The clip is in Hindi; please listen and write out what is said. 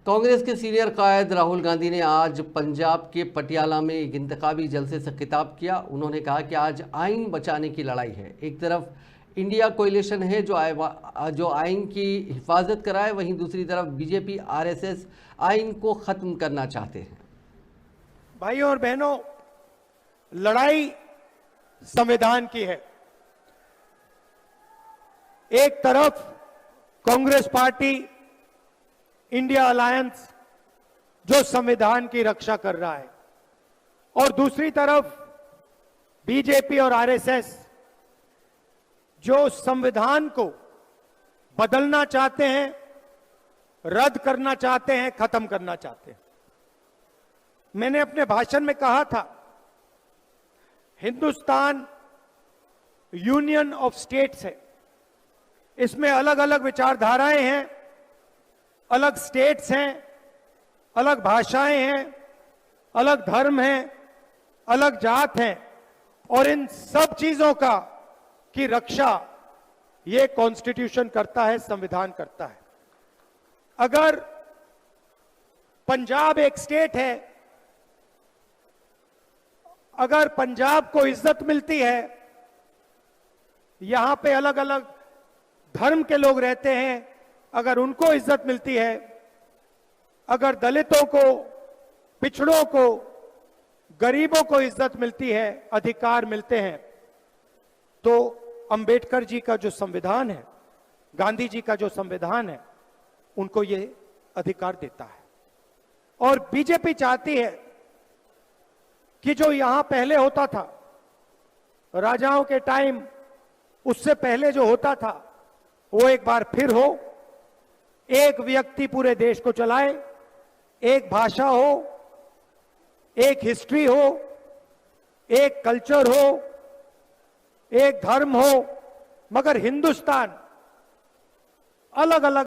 कांग्रेस के सीनियर कायद राहुल गांधी ने आज पंजाब के पटियाला में एक इंतखाबी जलसे से खिताब किया। उन्होंने कहा कि आज आइन बचाने की लड़ाई है। एक तरफ इंडिया कोalition है जो आइन की हिफाजत कराए, वहीं दूसरी तरफ बीजेपी आरएसएस आइन को खत्म करना चाहते हैं। भाइयों और बहनों, लड़ाई संविधान की है। एक तरफ कांग्रेस पार्टी, इंडिया अलायंस जो संविधान की रक्षा कर रहा है, और दूसरी तरफ बीजेपी और आरएसएस जो संविधान को बदलना चाहते हैं, रद्द करना चाहते हैं, खत्म करना चाहते हैं। मैंने अपने भाषण में कहा था, हिंदुस्तान यूनियन ऑफ स्टेट्स है। इसमें अलग अलग विचारधाराएं हैं, अलग स्टेट्स हैं, अलग भाषाएं हैं, अलग धर्म हैं, अलग जात हैं, और इन सब चीजों की रक्षा ये कॉन्स्टिट्यूशन करता है, संविधान करता है। अगर पंजाब एक स्टेट है, अगर पंजाब को इज्जत मिलती है, यहां पे अलग अलग धर्म के लोग रहते हैं, अगर उनको इज्जत मिलती है, अगर दलितों को, पिछड़ों को, गरीबों को इज्जत मिलती है, अधिकार मिलते हैं, तो अंबेडकर जी का जो संविधान है, गांधी जी का जो संविधान है, उनको ये अधिकार देता है। और बीजेपी चाहती है कि जो यहां पहले होता था, राजाओं के टाइम, उससे पहले जो होता था, वो एक बार फिर हो। एक व्यक्ति पूरे देश को चलाए, एक भाषा हो, एक हिस्ट्री हो, एक कल्चर हो, एक धर्म हो, मगर हिंदुस्तान अलग अलग